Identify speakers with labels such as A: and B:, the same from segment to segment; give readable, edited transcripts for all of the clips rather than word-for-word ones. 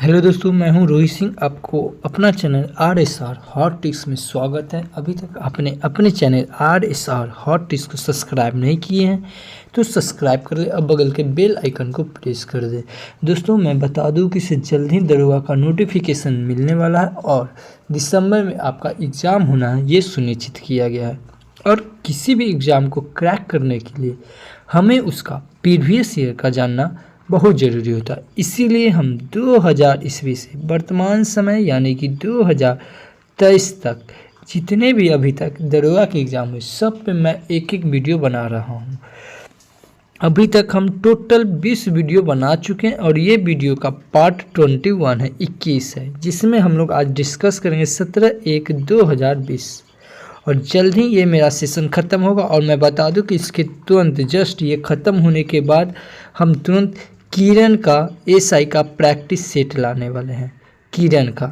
A: Hello दोस्तों, मैं हूं रोहित सिंह। आपको अपना चैनल RSR हॉट टिप्स में स्वागत है। अभी तक आपने अपने चैनल RSR हॉट टिप्स को सब्सक्राइब नहीं किए हैं तो सब्सक्राइब कर ले और बगल के बेल आइकन को प्रेस कर दे। दोस्तों, मैं बता दूं कि इससे जल्द ही दरोगा का नोटिफिकेशन मिलने वाला है और दिसंबर में आपका एग्ज़ाम होना है, ये सुनिश्चित किया गया है। और किसी भी एग्ज़ाम को क्रैक करने के लिए हमें उसका प्रीवियस ईयर का जानना बहुत ज़रूरी होता है। इसीलिए हम 2000 ईस्वी से वर्तमान समय यानी कि 2023 तक जितने भी अभी तक दरोगा के एग्ज़ाम हुए सब पे मैं एक एक वीडियो बना रहा हूँ। अभी तक हम टोटल 20 वीडियो बना चुके हैं और ये वीडियो का पार्ट 21 है, 21 है, जिसमें हम लोग आज डिस्कस करेंगे 17/1/2020 और जल्द ही ये मेरा सेशन ख़त्म होगा। और मैं बता दूं कि इसके तुरंत जस्ट ये ख़त्म होने के बाद हम तुरंत किरण का SI का प्रैक्टिस सेट लाने वाले हैं, किरण का।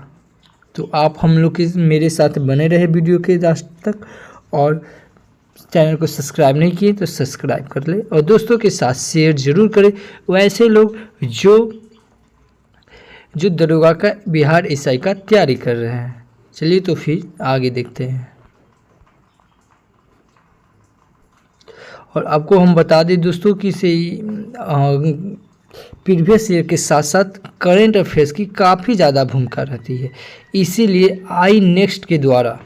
A: तो आप हम लोग के मेरे साथ बने रहे वीडियो के लास्ट तक, और चैनल को सब्सक्राइब नहीं किए तो सब्सक्राइब कर ले और दोस्तों के साथ शेयर ज़रूर करें, वैसे लोग जो दरोगा का बिहार SI का तैयारी कर रहे हैं। चलिए तो फिर आगे देखते हैं। और आपको हम बता दें दोस्तों कि से प्रीवियस ईयर के साथ साथ करेंट अफेयर्स की काफ़ी ज़्यादा भूमिका रहती है। इसीलिए आई नेक्स्ट के द्वारा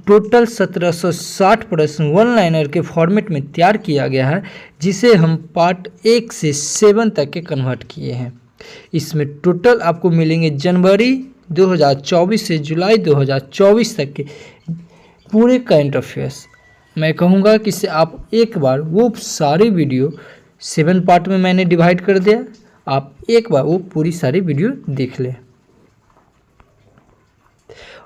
A: टोटल 1760 प्रश्न वन लाइनर के फॉर्मेट में तैयार किया गया है, जिसे हम पार्ट 1 से 7 तक के कन्वर्ट किए हैं। इसमें टोटल आपको मिलेंगे जनवरी 2024 से जुलाई 2024 तक के पूरे करेंट अफेयर्स। मैं कहूँगा कि इससे आप एक बार वो सारी वीडियो 7 पार्ट में मैंने डिवाइड कर दिया, आप एक बार वो पूरी सारी वीडियो देख लें।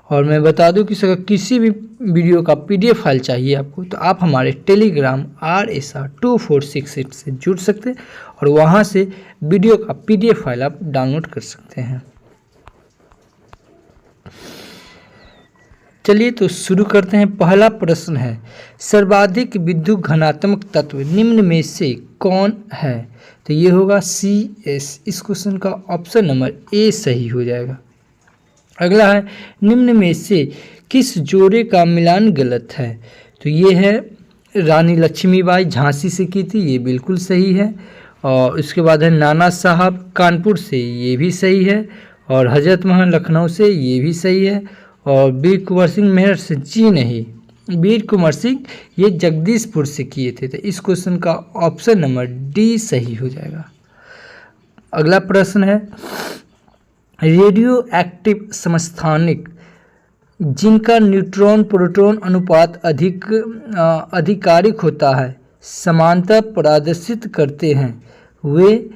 A: और मैं बता दूं कि अगर किसी भी वीडियो का PDF फाइल चाहिए आपको तो आप हमारे टेलीग्राम RSR2468 से जुड़ सकते हैं और वहाँ से वीडियो का PDF फाइल आप डाउनलोड कर सकते हैं। चलिए तो शुरू करते हैं। पहला प्रश्न है, सर्वाधिक विद्युत घनात्मक तत्व निम्न में से कौन है? तो ये होगा CS। इस क्वेश्चन का ऑप्शन नंबर A सही हो जाएगा। अगला है, निम्न में से किस जोड़े का मिलान गलत है? तो ये है रानी लक्ष्मीबाई झांसी से की थी, ये बिल्कुल सही है। और उसके बाद है नाना साहब कानपुर से, ये भी सही है। और हजरत महल लखनऊ से, ये भी सही है। और वीर कुंवर सिंह मेरठ से, जी नहीं, वीर कुंवर सिंह ये जगदीशपुर से किए थे। तो इस क्वेश्चन का ऑप्शन नंबर D सही हो जाएगा। अगला प्रश्न है, रेडियो एक्टिव समस्थानिक जिनका न्यूट्रॉन प्रोटॉन अनुपात अधिकारिक होता है, समानता प्रदर्शित करते हैं, वे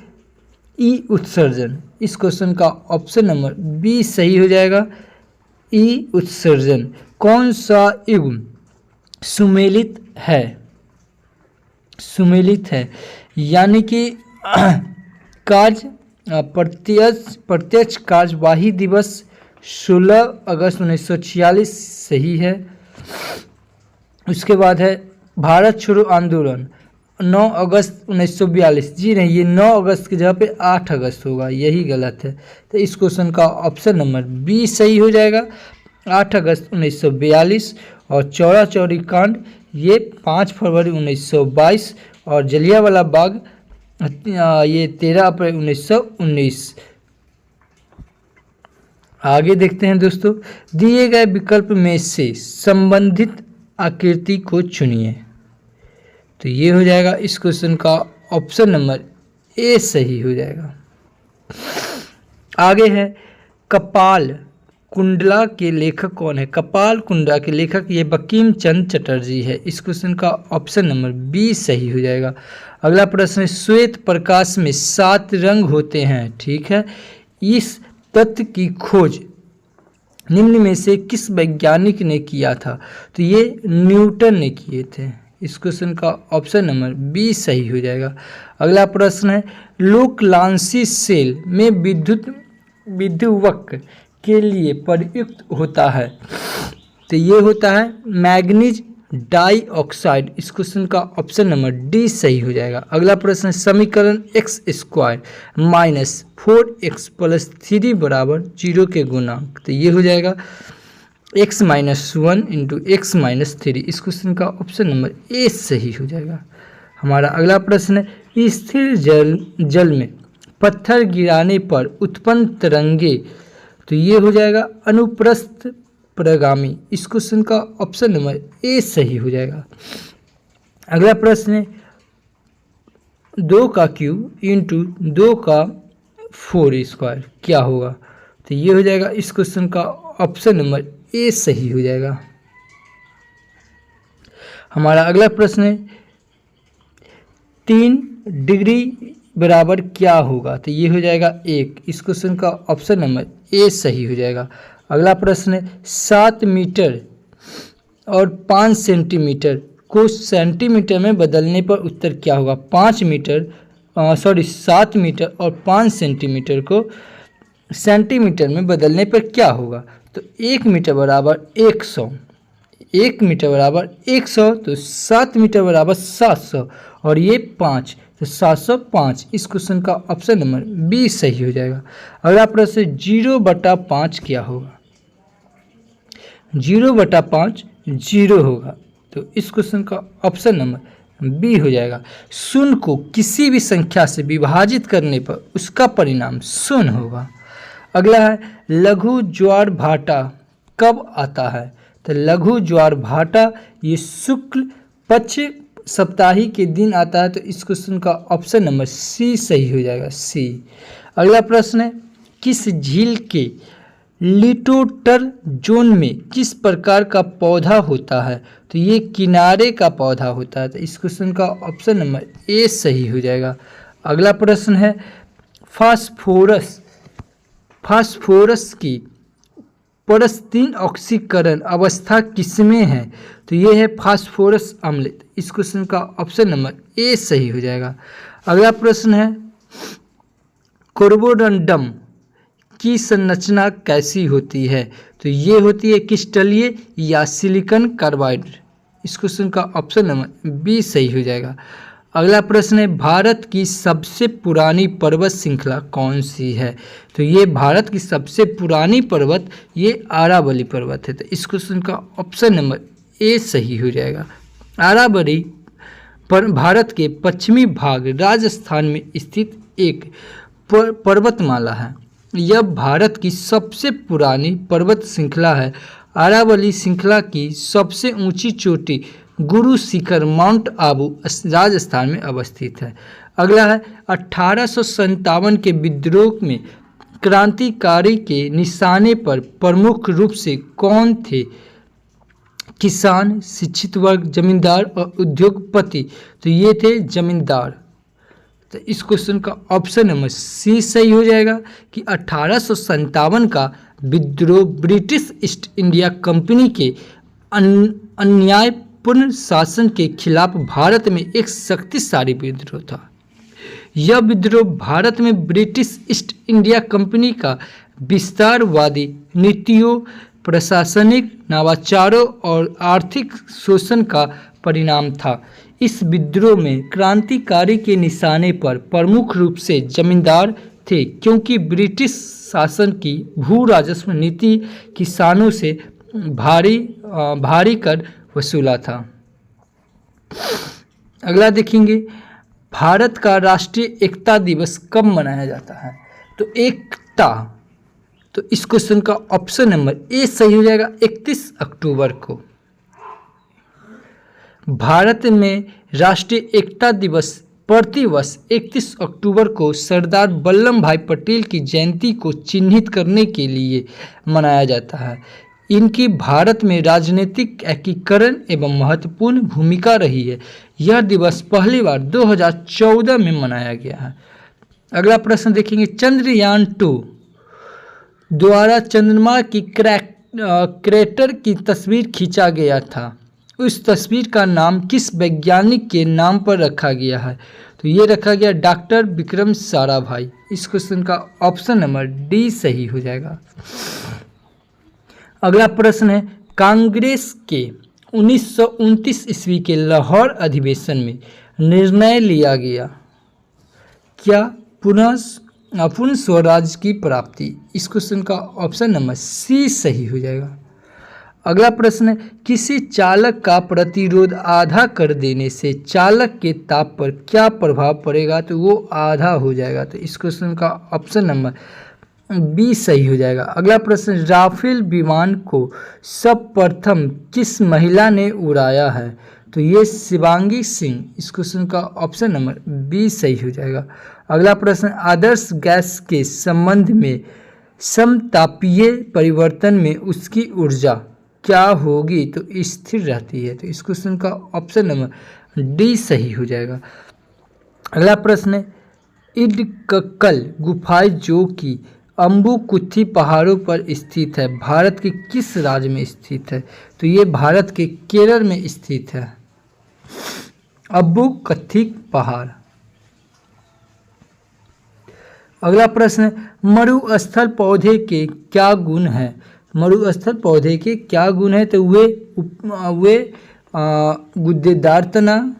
A: E उत्सर्जन। इस क्वेश्चन का ऑप्शन नंबर B सही हो जाएगा। E उत्सर्जन कौन सा युग्म सुमेलित है? सुमेलित है यानी कि कार्य प्रत्यक्ष कार्यवाही दिवस 16 अगस्त 1946 सही है। उसके बाद है भारत छोड़ो आंदोलन 9 अगस्त 1942, जी नहीं, ये 9 अगस्त की जगह पे 8 अगस्त होगा, यही गलत है। तो इस क्वेश्चन का ऑप्शन नंबर B सही हो जाएगा, 8 अगस्त 1942। और चौरा चौरी कांड ये 5 फरवरी 1922 और जलियांवाला बाग ये 13 अप्रैल 1919। आगे देखते हैं दोस्तों, दिए गए विकल्प में से संबंधित आकृति को चुनिए। तो ये हो जाएगा इस क्वेश्चन का ऑप्शन नंबर A सही हो जाएगा। आगे है, कपाल कुंडला के लेखक कौन है? कपाल कुंडला के लेखक ये बंकिम चंद्र चटर्जी है। इस क्वेश्चन का ऑप्शन नंबर B सही हो जाएगा। अगला प्रश्न है, श्वेत प्रकाश में 7 रंग होते हैं, ठीक है, इस तथ्य की खोज निम्न में से किस वैज्ञानिक ने किया था? तो ये न्यूटन ने किए थे। इस क्वेश्चन का ऑप्शन नंबर B सही हो जाएगा। अगला प्रश्न है, लोकलांसी सेल में विद्युवक्र के लिए प्रयुक्त होता है? तो ये होता है मैग्नीज डाई ऑक्साइड। इस क्वेश्चन का ऑप्शन नंबर डी सही हो जाएगा। अगला प्रश्न है समीकरण x square minus 4x plus 3 बराबर 0 के गुणांक। तो ये हो जाएगा x minus 1 into x minus 3। इस क्वेश्चन का ऑप्शन नंबर ए सही हो जाएगा। हमारा अगला प्रश्न है स्थिर जल में पत्थर गिराने पर उत्पन्न तरंगे। तो ये हो जाएगा अनुप्रस्थ प्रगामी। इस क्वेश्चन का ऑप्शन नंबर ए सही हो जाएगा। अगला प्रश्न है 2 का क्यूब इंटू 2 का 4 स्क्वायर क्या होगा। तो ये हो जाएगा इस क्वेश्चन का ऑप्शन नंबर ए सही हो जाएगा। हमारा अगला प्रश्न है 3 डिग्री बराबर क्या होगा। तो ये हो जाएगा 1। इस क्वेश्चन का ऑप्शन नंबर ए सही हो जाएगा। अगला प्रश्न है 7 मीटर और 5 सेंटीमीटर को सेंटीमीटर में बदलने पर उत्तर क्या होगा। 7 मीटर और 5 सेंटीमीटर को सेंटीमीटर में बदलने पर क्या होगा। तो 1 मीटर बराबर 100, 1 मीटर बराबर 100, तो 7 मीटर बराबर 700 और ये 5, तो 705। इस क्वेश्चन का ऑप्शन नंबर बी सही हो जाएगा। अगला प्रश्न 0/5 क्या होगा। 0/5 0 होगा, तो इस क्वेश्चन का ऑप्शन नंबर बी हो जाएगा। शून्य को किसी भी संख्या से विभाजित करने पर उसका परिणाम शून्य होगा। अगला है लघु ज्वार भाटा कब आता है। तो लघु ज्वार भाटा ये शुक्ल पक्ष सप्ताही के दिन आता है। तो इस क्वेश्चन का ऑप्शन नंबर सी सही हो जाएगा, सी। अगला प्रश्न है किस झील के लिटोटर जोन में किस प्रकार का पौधा होता है। तो ये किनारे का पौधा होता है। तो इस क्वेश्चन का ऑप्शन नंबर ए सही हो जाएगा। अगला प्रश्न है फास्फोरस की परस्तीन ऑक्सीकरण अवस्था किसमें है। तो ये है फास्फोरस अम्ल। इस क्वेश्चन का ऑप्शन नंबर ए सही हो जाएगा। अगला प्रश्न है कार्बोरंडम की संरचना कैसी होती है। तो ये होती है क्रिस्टलीय या सिलिकॉन कार्बाइड। इस क्वेश्चन का ऑप्शन नंबर बी सही हो जाएगा। अगला प्रश्न है भारत की सबसे पुरानी पर्वत श्रृंखला कौन सी है। तो ये भारत की सबसे पुरानी पर्वत ये अरावली पर्वत है। तो इस क्वेश्चन का ऑप्शन नंबर ए सही हो जाएगा। अरावली पर भारत के पश्चिमी भाग राजस्थान में स्थित एक पर्वतमाला है। यह भारत की सबसे पुरानी पर्वत श्रृंखला है। अरावली श्रृंखला की सबसे ऊंची चोटी गुरु शिखर माउंट आबू राजस्थान में अवस्थित है। अगला है 1857 के विद्रोह में क्रांतिकारी के निशाने पर प्रमुख रूप से कौन थे। किसान, शिक्षित वर्ग, जमींदार और उद्योगपति। तो ये थे जमींदार। तो इस क्वेश्चन का ऑप्शन नंबर सी सही हो जाएगा कि 1857 का विद्रोह ब्रिटिश ईस्ट इंडिया कंपनी के अन्यायपूर्ण शासन के खिलाफ भारत में एक शक्तिशाली विद्रोह था। यह विद्रोह भारत में ब्रिटिश ईस्ट इंडिया कंपनी का विस्तारवादी नीतियों, प्रशासनिक नवाचारों और आर्थिक शोषण का परिणाम था। इस विद्रोह में क्रांतिकारी के निशाने पर प्रमुख रूप से जमींदार थे, क्योंकि ब्रिटिश शासन की भू राजस्व नीति किसानों से भारी कर वसूला था। अगला देखेंगे भारत का राष्ट्रीय एकता दिवस कब मनाया जाता है। तो एकता, तो इस क्वेश्चन का ऑप्शन नंबर ए सही हो जाएगा 31 अक्टूबर को। भारत में राष्ट्रीय एकता दिवस प्रतिवर्ष 31 अक्टूबर को सरदार वल्लभ भाई पटेल की जयंती को चिन्हित करने के लिए मनाया जाता है। इनकी भारत में राजनीतिक एकीकरण एवं महत्वपूर्ण भूमिका रही है। यह दिवस पहली बार 2014 में मनाया गया है। अगला प्रश्न देखेंगे चंद्रयान 2 द्वारा चंद्रमा की क्रेटर की तस्वीर खींचा गया था। उस तस्वीर का नाम किस वैज्ञानिक के नाम पर रखा गया है। तो ये रखा गया डॉक्टर विक्रम साराभाई। इस क्वेश्चन का ऑप्शन नंबर डी सही हो जाएगा। अगला प्रश्न है कांग्रेस के 1929 ईस्वी के लाहौर अधिवेशन में निर्णय लिया गया? क्या पूर्ण स्वराज की प्राप्ति। इस क्वेश्चन का ऑप्शन नंबर सी सही हो जाएगा। अगला प्रश्न है, किसी चालक का प्रतिरोध आधा कर देने से चालक के ताप पर क्या प्रभाव पड़ेगा? तो वो आधा हो जाएगा। तो इस क्वेश्चन का ऑप्शन नंबर बी सही हो जाएगा। अगला प्रश्न, राफेल विमान को सर्वप्रथम किस महिला ने उड़ाया है? तो ये शिवांगी सिंह। इस क्वेश्चन का ऑप्शन नंबर बी सही हो जाएगा। अगला प्रश्न, आदर्श गैस के संबंध में समतापीय परिवर्तन में उसकी ऊर्जा क्या होगी? तो स्थिर रहती है। तो इस क्वेश्चन का ऑप्शन नंबर डी सही हो जाएगा। अगला प्रश्न है, इडक्कल गुफाएं जो कि अम्बुकुथी पहाड़ों पर स्थित है, भारत के किस राज्य में स्थित है? तो ये भारत के केरल में स्थित है, अम्बुकथी पहाड़। अगला प्रश्न, मरुस्थल पौधे के क्या गुण हैं? मरुस्थल पौधे के क्या गुण हैं? तो वे गुद्देदार तना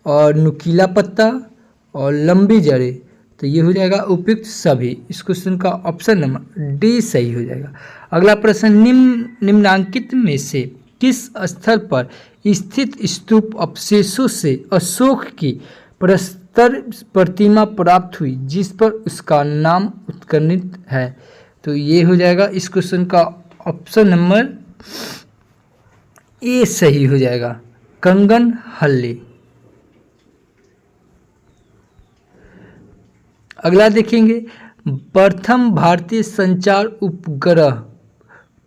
A: और नुकीला पत्ता और लंबी जड़ें। तो ये हो जाएगा उपयुक्त सभी। इस क्वेश्चन का ऑप्शन नंबर डी सही हो जाएगा। अगला प्रश्न, निम्नांकित में से किस स्थल पर स्थित स्तूप अवशेषों से अशोक की प्रस्तर प्रतिमा प्राप्त हुई जिस पर उसका नाम उत्कीर्णित है? तो ये हो जाएगा इस क्वेश्चन का ऑप्शन नंबर ए सही हो जाएगा, कंगन हल्ली। अगला देखेंगे, प्रथम भारतीय संचार उपग्रह।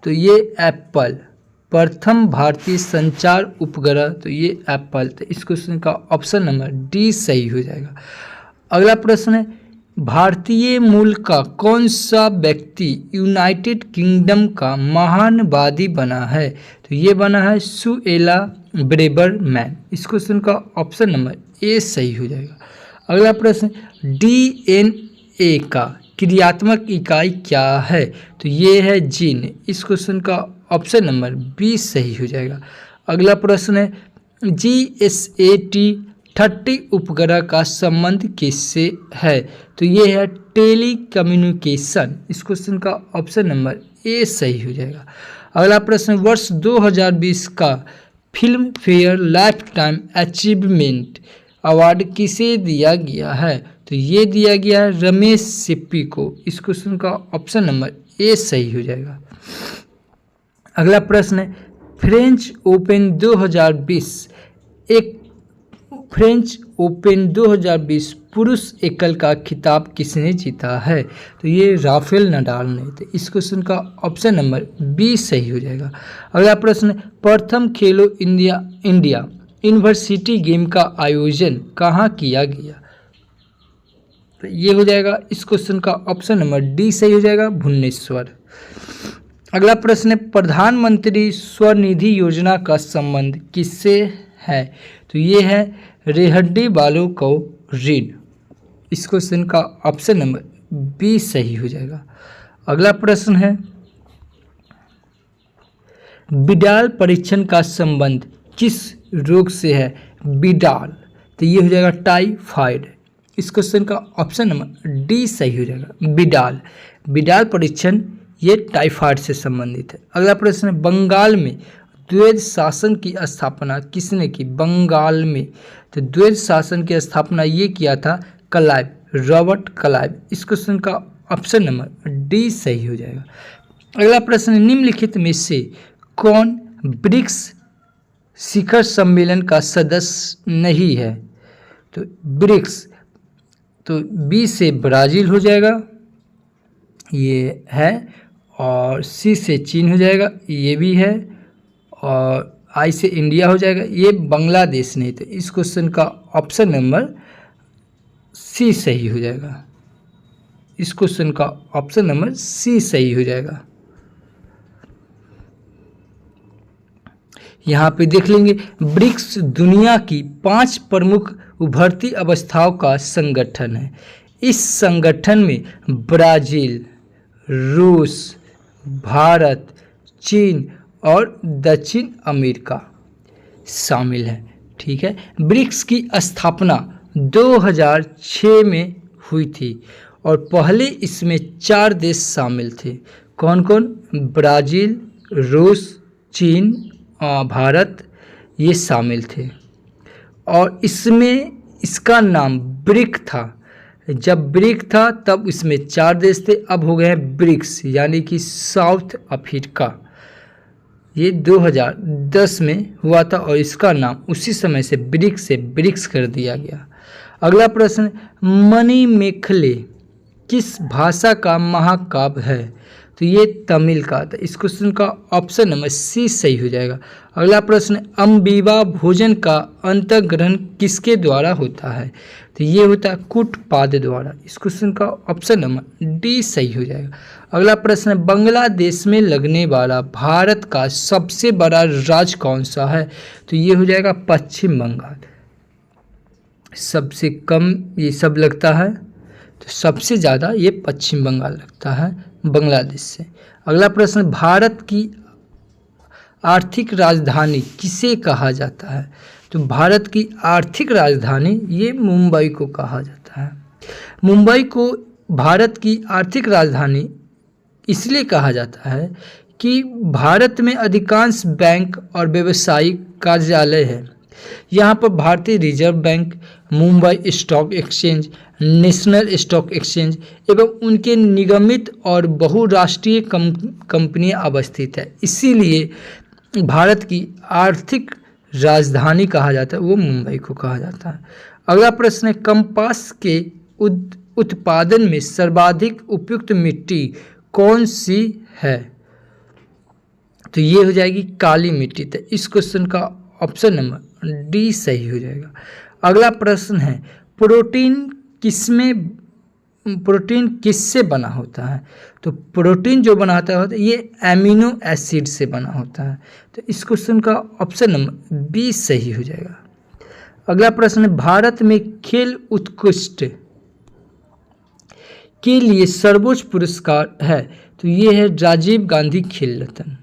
A: तो ये एप्पल, प्रथम भारतीय संचार उपग्रह। तो ये एप्पल। तो इस क्वेश्चन का ऑप्शन नंबर डी सही हो जाएगा। अगला प्रश्न है, भारतीय मूल का कौन सा व्यक्ति यूनाइटेड किंगडम का महानवादी बना है? तो ये बना है सुएला ब्रेवरमैन। इस क्वेश्चन का ऑप्शन नंबर ए सही हो जाएगा। अगला प्रश्न, डीएनए का क्रियात्मक इकाई क्या है? तो ये है जीन। इस क्वेश्चन का ऑप्शन नंबर बी सही हो जाएगा। अगला प्रश्न है, GSAT-30 उपग्रह का संबंध किससे है? तो ये है टेली कम्युनिकेशन। इस क्वेश्चन का ऑप्शन नंबर ए सही हो जाएगा। अगला प्रश्न, वर्ष 2020 का film fair life time achievement award किसे दिया गया है? तो ये दिया गया है रमेश सिप्पी को। इस क्वेश्चन का ऑप्शन नंबर ए सही हो जाएगा। अगला प्रश्न है, फ्रेंच ओपन 2020 पुरुष एकल का खिताब किसने जीता है? तो ये राफेल नडाल ने। तो इस क्वेश्चन का ऑप्शन नंबर बी सही हो जाएगा। अगला प्रश्न, प्रथम खेलो इंडिया यूनिवर्सिटी गेम का आयोजन कहाँ किया गया? तो ये हो जाएगा इस क्वेश्चन का ऑप्शन नंबर डी सही हो जाएगा, भुवनेश्वर। अगला प्रश्न है, प्रधानमंत्री स्वनिधि योजना का संबंध किससे है? तो ये है रेहड्डी वालों को ऋण। इस क्वेश्चन का ऑप्शन नंबर बी सही हो जाएगा। अगला प्रश्न है, बिडाल परीक्षण का संबंध किस रोग से है? बिडाल। तो ये हो जाएगा टाइफाइड। इस क्वेश्चन का ऑप्शन नंबर डी सही हो जाएगा, बिडाल परीक्षण ये टाइफाइड से संबंधित है। अगला प्रश्न है, बंगाल में द्वैध शासन की स्थापना किसने की? बंगाल में तो द्वैध शासन की स्थापना ये किया था क्लाइव, रॉबर्ट क्लाइव। इस क्वेश्चन का ऑप्शन नंबर डी सही हो जाएगा। अगला प्रश्न, निम्नलिखित में से कौन ब्रिक्स शिखर सम्मेलन का सदस्य नहीं है? तो ब्रिक्स, तो बी से ब्राज़ील हो जाएगा, ये है, और सी से चीन हो जाएगा, ये भी है, और आई से इंडिया हो जाएगा, ये बांग्लादेश नहीं। तो इस क्वेश्चन का ऑप्शन नंबर सी सही हो जाएगा। इस क्वेश्चन का ऑप्शन नंबर सी सही हो जाएगा। यहाँ पे देख लेंगे, ब्रिक्स दुनिया की 5 प्रमुख उभरती अवस्थाओं का संगठन है। इस संगठन में ब्राज़ील, रूस, भारत, चीन और दक्षिण अमेरिका शामिल है। ठीक है, ब्रिक्स की स्थापना 2006 में हुई थी और पहले इसमें 4 देश शामिल थे। कौन कौन? ब्राज़ील, रूस, चीन, भारत, ये शामिल थे। और इसमें इसका नाम ब्रिक था। जब ब्रिक था तब इसमें 4 देश थे, अब हो गए हैं ब्रिक्स, यानी कि साउथ अफ्रीका। ये 2010 में हुआ था और इसका नाम उसी समय से ब्रिक्स कर दिया गया। अगला प्रश्न, मणिमेखले किस भाषा का महाकाव्य है? तो ये तमिल का था। इस क्वेश्चन का ऑप्शन नंबर सी सही हो जाएगा। अगला प्रश्न, अम्बीबा भोजन का अंतर्ग्रहण किसके द्वारा होता है? तो ये होता है कुटपाद द्वारा। इस क्वेश्चन का ऑप्शन नंबर डी सही हो जाएगा। अगला प्रश्न, बांग्लादेश में लगने वाला भारत का सबसे बड़ा राज्य कौन सा है? तो ये हो जाएगा पश्चिम बंगाल। सबसे कम ये सब लगता है, तो सबसे ज़्यादा ये पश्चिम बंगाल लगता है बांग्लादेश से। अगला प्रश्न, भारत की आर्थिक राजधानी किसे कहा जाता है? तो भारत की आर्थिक राजधानी ये मुंबई को कहा जाता है। मुंबई को भारत की आर्थिक राजधानी इसलिए कहा जाता है कि भारत में अधिकांश बैंक और व्यावसायिक कार्यालय है। यहाँ पर भारतीय reserve bank, Mumbai stock exchange, national stock exchange एवं उनके निगमित और बहुराष्ट्रीय कंपनियां अवस्थित है। इसीलिए भारत की आर्थिक राजधानी कहा जाता है, वो मुंबई को कहा जाता है। अगला प्रश्न है, कम्पास के उत्पादन में सर्वाधिक उपयुक्त मिट्टी कौन सी है? तो ये हो जाएगी काली मिट्टी। तो इस क्वेश्चन का ऑप्शन नंबर डी सही हो जाएगा। अगला प्रश्न है, प्रोटीन किससे बना होता है? तो प्रोटीन जो बनाता है ये एमिनो एसिड से बना होता है। तो इस क्वेश्चन का ऑप्शन नंबर बी सही हो जाएगा। अगला प्रश्न है, भारत में खेल उत्कृष्ट के लिए सर्वोच्च पुरस्कार है। तो ये है राजीव गांधी खेल रत्न।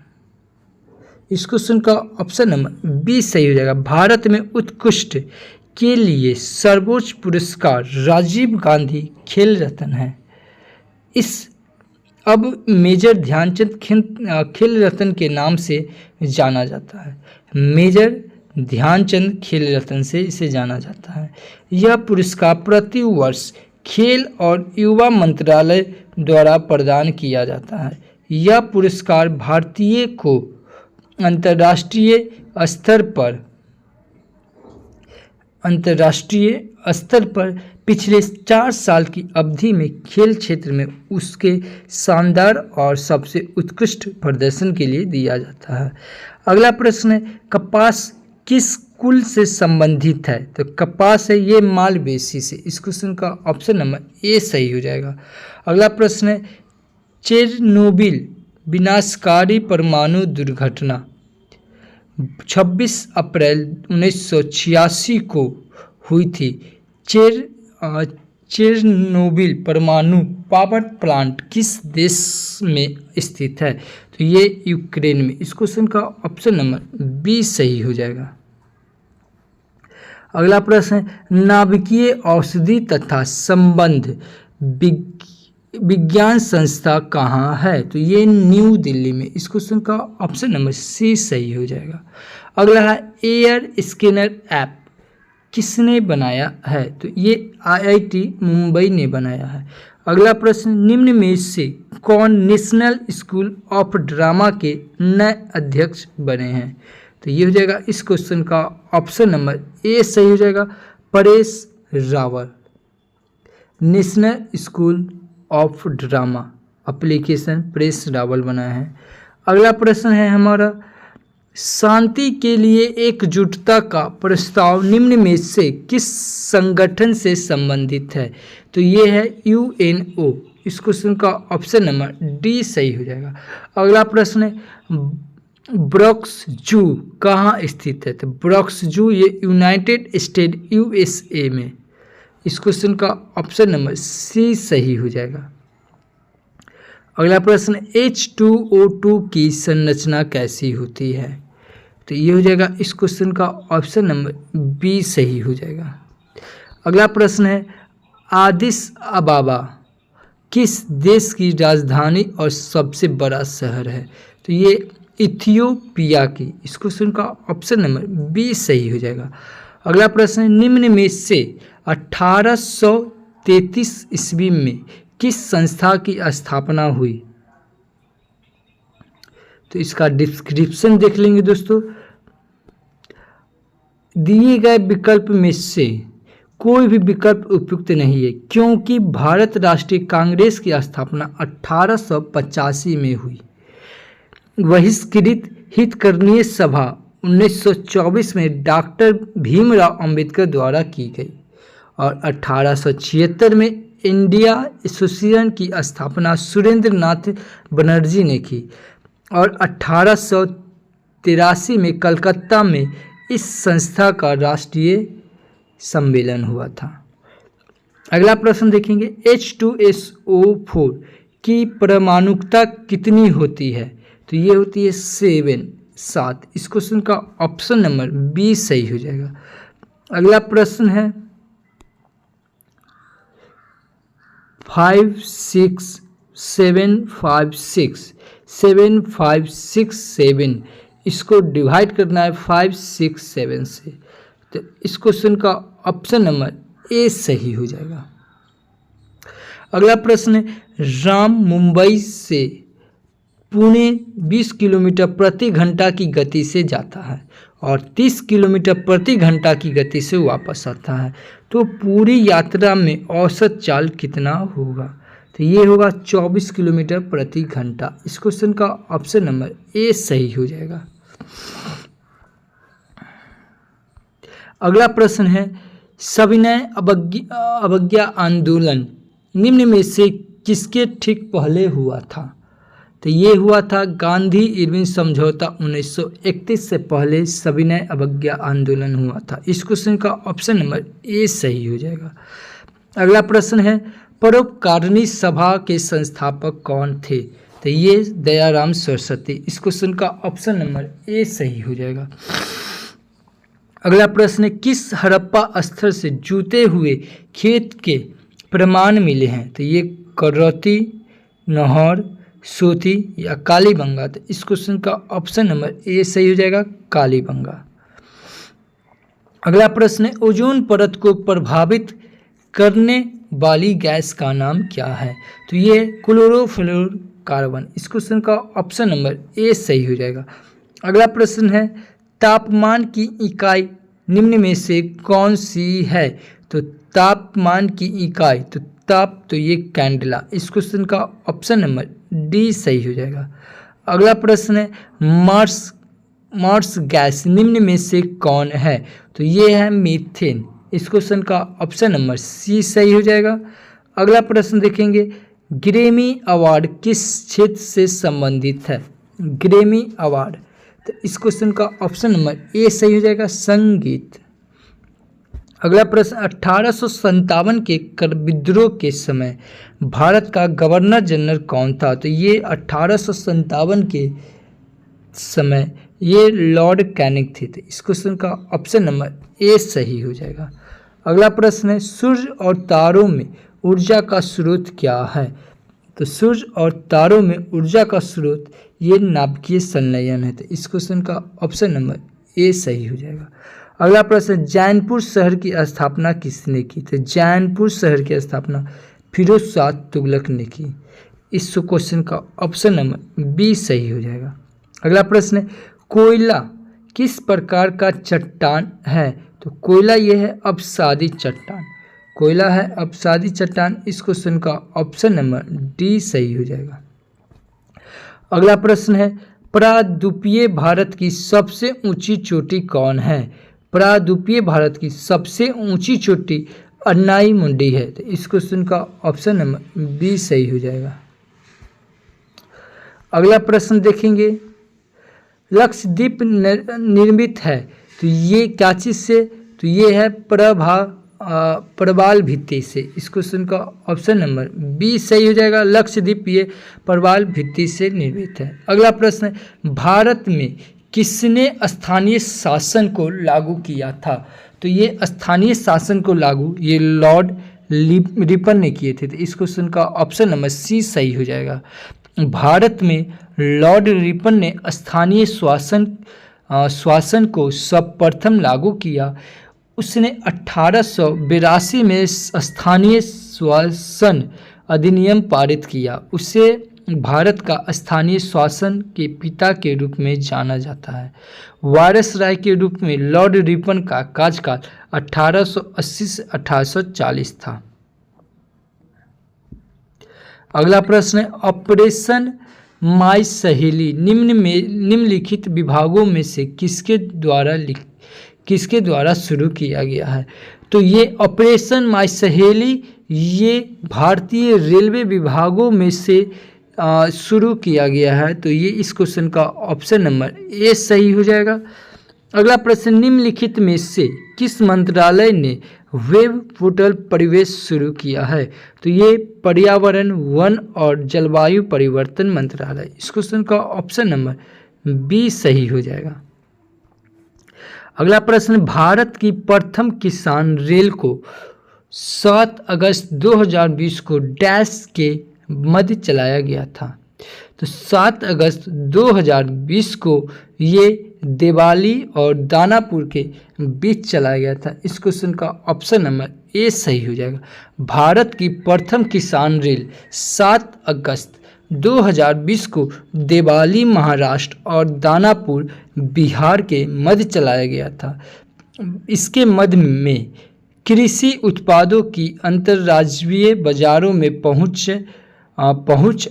A: इस क्वेश्चन का ऑप्शन नंबर बी सही हो जाएगा। भारत में उत्कृष्ट के लिए सर्वोच्च पुरस्कार राजीव गांधी खेल रत्न है। इस अब मेजर ध्यानचंद खेल रत्न के नाम से जाना जाता है। मेजर ध्यानचंद खेल रत्न से इसे जाना जाता है। यह पुरस्कार प्रति वर्ष खेल और युवा मंत्रालय द्वारा प्रदान किया जाता है। यह पुरस्कार भारतीय को अंतर्राष्ट्रीय स्तर पर पिछले 4 साल की अवधि में खेल क्षेत्र में उसके शानदार और सबसे उत्कृष्ट प्रदर्शन के लिए दिया जाता है। अगला प्रश्न है, कपास किस कुल से संबंधित है? तो कपास है ये मालवेसी से। इस क्वेश्चन का ऑप्शन नंबर ए सही हो जाएगा। अगला प्रश्न है, चेरनोबिल विनाशकारी परमाणु दुर्घटना 26 अप्रैल 1986 को हुई थी। चेरनोबिल परमाणु पावर प्लांट किस देश में स्थित है? तो ये यूक्रेन में। इस क्वेश्चन का ऑप्शन नंबर बी सही हो जाएगा। अगला प्रश्न है, नाभिकीय औषधि तथा संबंध विज्ञान संस्था कहाँ है? तो ये न्यू दिल्ली में। इस क्वेश्चन का ऑप्शन नंबर सी सही हो जाएगा। अगला है, एयर स्कैनर ऐप किसने बनाया है? तो ये IIT मुंबई ने बनाया है। अगला प्रश्न, निम्न में से कौन नेशनल स्कूल ऑफ ड्रामा के नए अध्यक्ष बने हैं? तो ये हो जाएगा इस क्वेश्चन का ऑप्शन नंबर ए सही हो जाएगा, Paresh Rawal. National school of drama application Paresh Rawal बनाया है। अगला प्रश्न है हमारा, शांति के लिए एकजुटता का प्रस्ताव निम्न में से किस संगठन से संबंधित है? तो ये है UNO। इस क्वेश्चन का ऑप्शन नंबर डी सही हो जाएगा। अगला प्रश्न है, ब्रॉक्स जू कहाँ स्थित है? तो ब्रॉक्स जू ये यूनाइटेड स्टेट USA में। इस क्वेश्चन का ऑप्शन नंबर सी सही हो जाएगा। अगला प्रश्न, H2O2 की संरचना कैसी होती है? तो ये हो जाएगा इस क्वेश्चन का ऑप्शन नंबर बी सही हो जाएगा। अगला प्रश्न है आदिस अबाबा किस देश की राजधानी और सबसे बड़ा शहर है? तो ये इथियोपिया की, इस क्वेश्चन का ऑप्शन नंबर बी सही हो जाएगा। अगला प्रश्न है निम्न में से 1833 ईस्वी में किस संस्था की स्थापना हुई? तो इसका डिस्क्रिप्शन देख लेंगे दोस्तों। दिए गए विकल्प में से कोई भी विकल्प उपयुक्त नहीं है क्योंकि भारत राष्ट्रीय कांग्रेस की स्थापना 1885 में हुई। बहिष्कृत हितकर्मी सभा 1924 में डॉक्टर भीमराव अंबेडकर द्वारा की गई और 1876 में इंडिया एसोसिएशन की स्थापना सुरेंद्र नाथ बनर्जी ने की और 1883 में कलकत्ता में इस संस्था का राष्ट्रीय सम्मेलन हुआ था। अगला प्रश्न देखेंगे H2SO4 की परमाणुकता कितनी होती है? तो ये होती है 7। इस क्वेश्चन का ऑप्शन नंबर बी सही हो जाएगा। अगला प्रश्न है 7 इसको डिवाइड करना है 5 6 7 से, तो इस क्वेश्चन का ऑप्शन नंबर ए सही हो जाएगा। अगला प्रश्न है राम मुंबई से पुणे 20 किलोमीटर प्रति घंटा की गति से जाता है और 30 किलोमीटर प्रति घंटा की गति से वापस आता है, तो पूरी यात्रा में औसत चाल कितना होगा? तो ये होगा 24 किलोमीटर प्रति घंटा। इस क्वेश्चन का ऑप्शन नंबर ए सही हो जाएगा। अगला प्रश्न है सविनय अवज्ञा आंदोलन निम्न में से किसके ठीक पहले हुआ था? तो ये हुआ था गांधी इरविन समझौता 1931 से पहले सविनय अवज्ञा आंदोलन हुआ था। इस क्वेश्चन का ऑप्शन नंबर ए सही हो जाएगा। अगला प्रश्न है परोपकारिणी सभा के संस्थापक कौन थे? तो ये दयाराम सरस्वती। इस क्वेश्चन का ऑप्शन नंबर ए सही हो जाएगा। अगला प्रश्न है किस हड़प्पा स्थल से जूते हुए खेत के प्रमाण मिले हैं? तो ये करौती, नहर, सोती या कालीबंगा। तो इस क्वेश्चन का ऑप्शन नंबर ए सही हो जाएगा, कालीबंगा। अगला प्रश्न है ओजोन परत को प्रभावित करने वाली गैस का नाम क्या है? तो ये क्लोरोफ्लोरोकार्बन। इस क्वेश्चन का ऑप्शन नंबर ए सही हो जाएगा। अगला प्रश्न है तापमान की इकाई निम्न में से कौन सी है? तो तापमान की इकाई तो ये कैंडला। इस क्वेश्चन का ऑप्शन नंबर डी सही हो जाएगा। अगला प्रश्न है मार्स गैस निम्न में से कौन है? तो ये है मीथेन। इस क्वेश्चन का ऑप्शन नंबर सी सही हो जाएगा। अगला प्रश्न देखेंगे ग्रैमी अवार्ड किस क्षेत्र से संबंधित है? ग्रैमी अवार्ड, तो इस क्वेश्चन का ऑप्शन नंबर ए सही हो जाएगा, संगीत। अगला प्रश्न 1857 के कर विद्रोह के समय भारत का गवर्नर जनरल कौन था? तो ये 1857 के समय ये लॉर्ड कैनिंग थे। तो इस क्वेश्चन का ऑप्शन नंबर ए सही हो जाएगा। अगला प्रश्न है सूर्य और तारों में ऊर्जा का स्रोत क्या है? तो सूर्य और तारों में ऊर्जा का स्रोत ये नाभिकीय संलयन है। तो इस क्वेश्चन का ऑप्शन नंबर ए सही हो जाएगा। अगला प्रश्न जैनपुर शहर की स्थापना किसने की? तो जैनपुर शहर की स्थापना फिरोज शाह तुगलक ने की। इस क्वेश्चन का ऑप्शन नंबर बी सही हो जाएगा। अगला प्रश्न है कोयला किस प्रकार का चट्टान है? तो कोयला ये है अपसादी चट्टान। कोयला है अपसादी चट्टान। इस क्वेश्चन का ऑप्शन नंबर डी सही हो जाएगा। अगला प्रश्न है प्रायद्वीपीय भारत की सबसे ऊंची चोटी कौन है? प्रायद्वीपीय भारत की सबसे ऊंची चोटी अन्नाई मुंडी है। तो इस क्वेश्चन का ऑप्शन नंबर बी सही हो जाएगा। अगला प्रश्न देखेंगे लक्षद्वीप निर्मित है तो ये क्या चीज़ से? तो ये है प्रवाल भित्ति से। इस क्वेश्चन का ऑप्शन नंबर बी सही हो जाएगा, लक्षद्वीप ये प्रवाल भित्ति से निर्मित है। अगला प्रश्न है भारत में किसने स्थानीय शासन को लागू किया था? तो ये स्थानीय शासन को लागू ये लॉर्ड रिपन ने किए थे। तो इस क्वेश्चन का ऑप्शन नंबर सी सही हो जाएगा। भारत में लॉर्ड रिपन ने स्थानीय शासन को सर्वप्रथम लागू किया। उसने 1882 में स्थानीय शासन अधिनियम पारित किया। उसे भारत का स्थानीय शासन के पिता के रूप में जाना जाता है। वायसराय के रूप में लॉर्ड रिपन का कार्यकाल 1880 से 1840 था। अगला प्रश्न है, ऑपरेशन माई सहेली निम्नलिखित विभागों में से किसके द्वारा शुरू किया गया है? तो ये ऑपरेशन माई सहेली ये भारतीय रेलवे विभागों में से शुरू किया गया है। तो ये इस क्वेश्चन का ऑप्शन नंबर ए सही हो जाएगा। अगला प्रश्न, निम्नलिखित में से किस मंत्रालय ने वेब पोर्टल परिवेश शुरू किया है? तो ये पर्यावरण, वन और जलवायु परिवर्तन मंत्रालय। इस क्वेश्चन का ऑप्शन नंबर बी सही हो जाएगा। अगला प्रश्न, भारत की प्रथम किसान रेल को 7 अगस्त 2020 को डैश के मध्य चलाया गया था। तो 7 अगस्त 2020 को ये देवाली और दानापुर के बीच चलाया गया था। इस क्वेश्चन का ऑप्शन नंबर ए सही हो जाएगा। भारत की प्रथम किसान रेल 7 अगस्त 2020 को देवाली महाराष्ट्र और दानापुर बिहार के मध्य चलाया गया था। इसके मध्य में कृषि उत्पादों की अंतर्राज्यीय बाजारों में पहुंच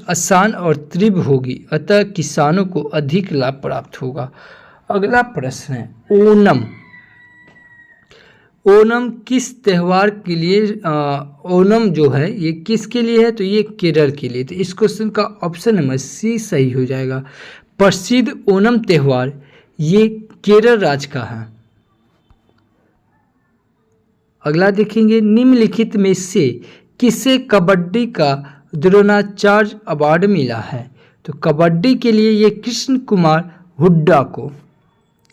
A: आसान और तीव्र होगी, अतः किसानों को अधिक लाभ प्राप्त होगा। अगला प्रश्न है, ओणम किस त्योहार के लिए? ओणम जो है ये किसके लिए है? तो ये केरल के लिए। तो इस क्वेश्चन का ऑप्शन नंबर सी सही हो जाएगा। प्रसिद्ध ओणम त्योहार ये केरल राज्य का है। अगला देखेंगे, निम्नलिखित में से किसे कबड्डी का द्रोणाचार्य अवार्ड मिला है? तो कबड्डी के लिए ये कृष्ण कुमार हुड्डा को।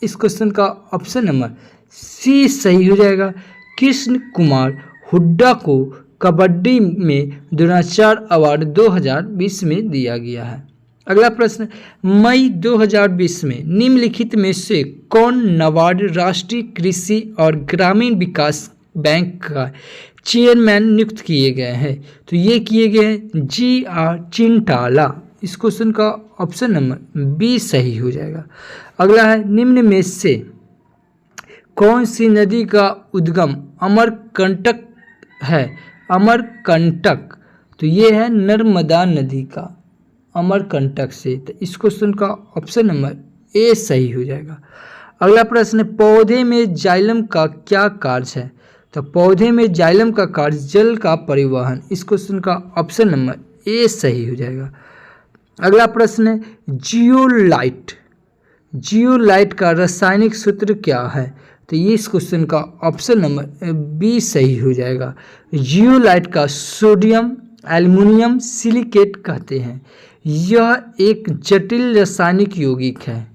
A: इस क्वेश्चन का ऑप्शन नंबर सी सही हो जाएगा। कृष्ण कुमार हुड्डा को कबड्डी में द्रोणाचार्य अवार्ड 2020 में दिया गया है। अगला प्रश्न, मई 2020 में निम्नलिखित में से कौन नाबार्ड राष्ट्रीय कृषि और ग्रामीण विकास बैंक का चेयरमैन नियुक्त किए गए हैं? तो ये किए गए हैं GR चिंटाला। इस क्वेश्चन का ऑप्शन नंबर बी सही हो जाएगा। अगला है, निम्न में से कौन सी नदी का उद्गम अमरकंटक है? अमरकंटक, तो ये है नर्मदा नदी का, अमरकंटक से। तो इस क्वेश्चन का ऑप्शन नंबर ए सही हो जाएगा। अगला प्रश्न, पौधे में जाइलम का क्या कार्य है? तो पौधे में जाइलम का कार्य जल का परिवहन। इस क्वेश्चन का ऑप्शन नंबर ए सही हो जाएगा। अगला प्रश्न है, जियोलाइट का रासायनिक सूत्र क्या है? तो ये इस क्वेश्चन का ऑप्शन नंबर बी सही हो जाएगा। जियोलाइट का सोडियम एल्युमिनियम सिलिकेट कहते हैं। यह एक जटिल रासायनिक यौगिक है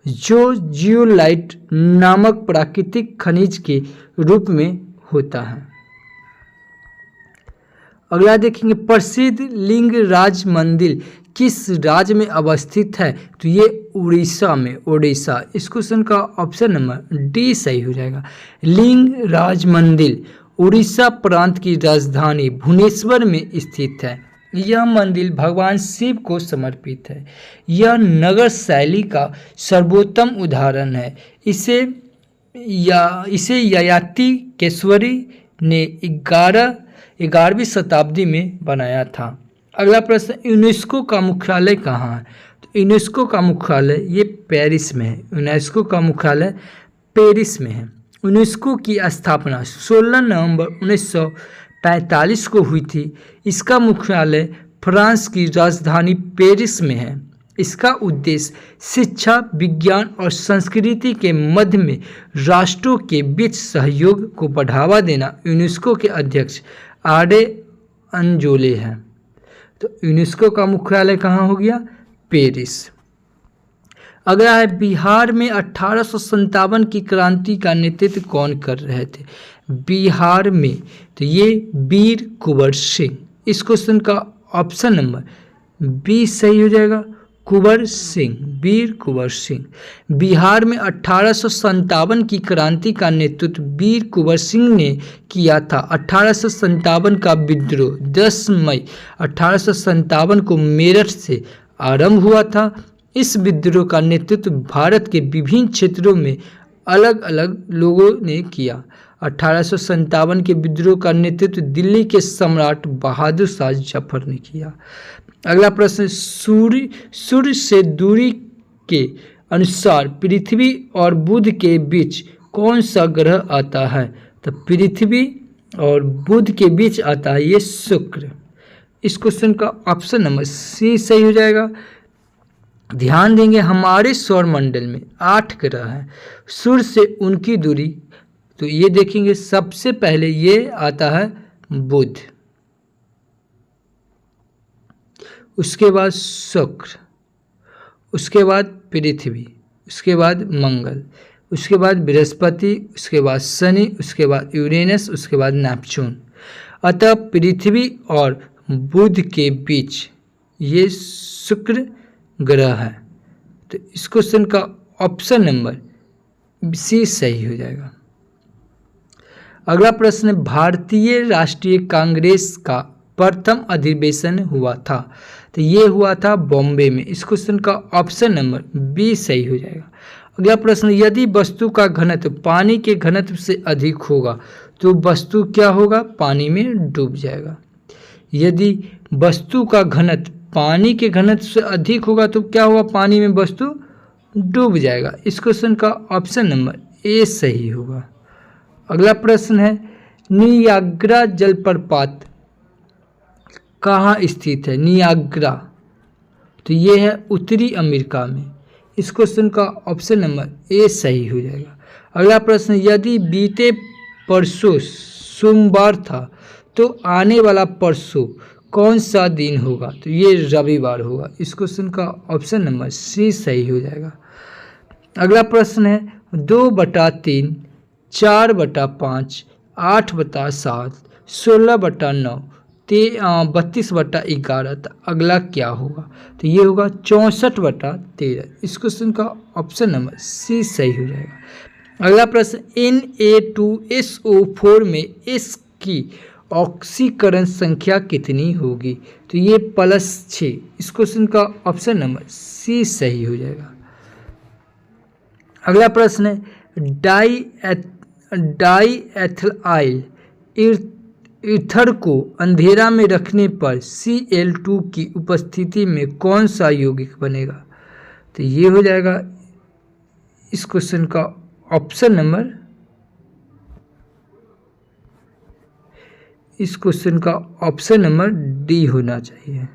A: जो जियोलाइट नामक प्राकृतिक खनिज के रूप में होता है। अगला देखेंगे, प्रसिद्ध लिंगराज मंदिर किस राज्य में अवस्थित है? तो ये उड़ीसा में, ओडिशा। इस क्वेश्चन का ऑप्शन नंबर डी सही हो जाएगा। लिंगराज मंदिर उड़ीसा प्रांत की राजधानी भुवनेश्वर में स्थित है। यह मंदिर भगवान शिव को समर्पित है। यह नगर शैली का सर्वोत्तम उदाहरण है। इसे ययाति केशवरी ने 11वीं शताब्दी में बनाया था। अगला प्रश्न, यूनेस्को का मुख्यालय कहाँ है? तो यूनेस्को का मुख्यालय ये पेरिस में है। यूनेस्को का मुख्यालय पेरिस में है। यूनेस्को की स्थापना 16 नवंबर 1945 को हुई थी। इसका मुख्यालय फ्रांस की राजधानी पेरिस में है। इसका उद्देश्य शिक्षा, विज्ञान और संस्कृति के मध्य में राष्ट्रों के बीच सहयोग को बढ़ावा देना। यूनेस्को के अध्यक्ष आडे अंजोले हैं। तो यूनेस्को का मुख्यालय कहाँ हो गया? पेरिस। अगला है बिहार में 1857 की क्रांति का नेतृत्व कौन कर रहे थे? बिहार में तो ये वीर कुंवर सिंह। इस क्वेश्चन का ऑप्शन नंबर बी सही हो जाएगा, कुंवर सिंह, वीर कुंवर सिंह। बिहार में 1857 की क्रांति का नेतृत्व वीर कुंवर सिंह ने किया था। 1857 का विद्रोह 10 मई 1857 को मेरठ से आरंभ हुआ था। इस विद्रोह का नेतृत्व भारत के विभिन्न क्षेत्रों में अलग अलग लोगों ने किया। 1857 के विद्रोह का नेतृत्व दिल्ली के सम्राट बहादुर शाह जफर ने किया। अगला प्रश्न, सूर्य से दूरी के अनुसार पृथ्वी और बुध के बीच कौन सा ग्रह आता है? तो पृथ्वी और बुध के बीच आता है ये शुक्र। इस क्वेश्चन का ऑप्शन नंबर सी सही हो जाएगा। ध्यान देंगे हमारे सौरमंडल में 8 ग्रह हैं। सूर्य से उनकी दूरी तो ये देखेंगे, सबसे पहले ये आता है बुध, उसके बाद शुक्र, उसके बाद पृथ्वी, उसके बाद मंगल, उसके बाद बृहस्पति, उसके बाद शनि, उसके बाद यूरेनस, उसके बाद नेपच्यून। अतः पृथ्वी और बुध के बीच ये शुक्र ग्रह है। तो इस क्वेश्चन का ऑप्शन नंबर सी सही हो जाएगा। अगला प्रश्न, भारतीय राष्ट्रीय कांग्रेस का प्रथम अधिवेशन हुआ था, तो ये हुआ था बॉम्बे में। इस क्वेश्चन का ऑप्शन नंबर बी सही हो जाएगा। अगला प्रश्न, यदि वस्तु का घनत्व पानी के घनत्व से अधिक होगा तो वस्तु क्या होगा? पानी में डूब जाएगा। यदि वस्तु का घनत्व पानी के घनत्व से अधिक होगा तो क्या होगा? पानी में वस्तु डूब जाएगा। इस क्वेश्चन का ऑप्शन नंबर ए सही होगा। अगला प्रश्न है, नियाग्रा जलप्रपात कहाँ स्थित है? नियाग्रा तो ये है उत्तरी अमेरिका में। इस क्वेश्चन का ऑप्शन नंबर ए सही हो जाएगा। अगला प्रश्न, यदि बीते परसों सोमवार था तो आने वाला परसों कौन सा दिन होगा? तो ये रविवार होगा। इस क्वेश्चन का ऑप्शन नंबर सी सही हो जाएगा। अगला प्रश्न है, 2/3, 4/5, 8/7, 16/9, 32/11, तो अगला क्या होगा? तो ये होगा 64/13। इस क्वेश्चन का ऑप्शन नंबर सी सही हो जाएगा। अगला प्रश्न, Na2SO4 में S की ऑक्सीकरण संख्या कितनी होगी? तो ये +6। इस क्वेश्चन का ऑप्शन नंबर सी सही हो जाएगा। अगला प्रश्न है, डाईएथिलाइल ईथर को अंधेरा में रखने पर Cl2 की उपस्थिति में कौन सा यौगिक बनेगा? तो ये हो जाएगा इस क्वेश्चन का ऑप्शन नंबर, इस क्वेश्चन का ऑप्शन नंबर डी होना चाहिए।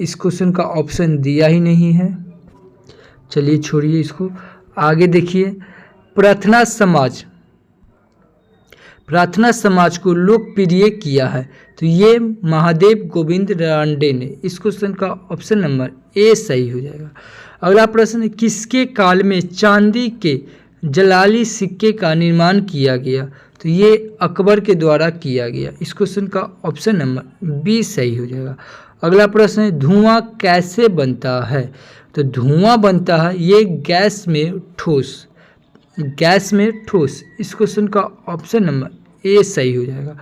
A: इस क्वेश्चन का ऑप्शन दिया ही नहीं है, चलिए छोड़िए इसको। आगे देखिए, प्रार्थना समाज को लोकप्रिय किया है, तो ये महादेव गोविंद रानडे ने। इस क्वेश्चन का ऑप्शन नंबर ए सही हो जाएगा। अगला प्रश्न, किसके काल में चांदी के जलाली सिक्के का निर्माण किया गया? तो ये अकबर के द्वारा किया गया। इस क्वेश्चन का ऑप्शन नंबर बी सही हो जाएगा। अगला प्रश्न है, धुआं कैसे बनता है? तो धुआं बनता है ये गैस में ठोस। इस क्वेश्चन का ऑप्शन नंबर ए सही हो जाएगा।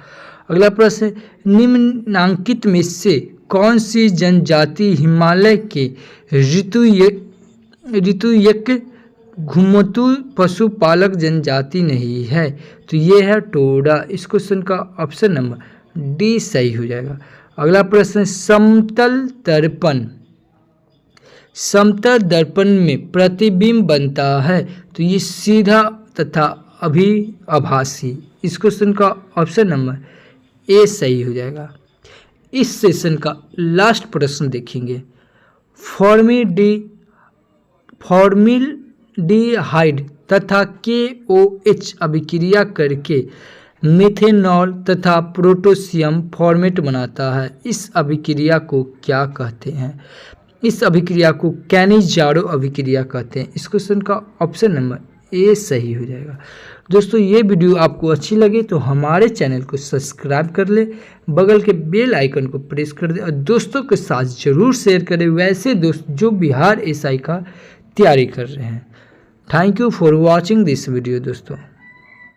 A: अगला प्रश्न है, निम्नांकित में से कौन सी जनजाति हिमालय के ऋतुयक घुमतू पशुपालक जनजाति नहीं है? तो ये है टोडा। इस क्वेश्चन का ऑप्शन नंबर डी सही हो जाएगा। अगला प्रश्न, समतल दर्पण में प्रतिबिंब बनता है, तो ये सीधा तथा अभिआभासी। इस क्वेश्चन का ऑप्शन नंबर ए सही हो जाएगा। इस सेशन का लास्ट प्रश्न देखेंगे, फॉर्मिल्डिहाइड तथा KOH अभिक्रिया करके मिथेनॉल तथा पोटेशियम फॉर्मेट बनाता है। इस अभिक्रिया को क्या कहते हैं? इस अभिक्रिया को कैनिज़ारो अभिक्रिया कहते हैं। इस क्वेश्चन का ऑप्शन नंबर ए सही हो जाएगा। दोस्तों ये वीडियो आपको अच्छी लगे तो हमारे चैनल को सब्सक्राइब कर ले, बगल के बेल आइकन को प्रेस कर दे और दोस्तों के साथ ज़रूर शेयर करें, वैसे दोस्त जो बिहार एसआई का तैयारी कर रहे हैं। Thank you for watching this video दोस्तों।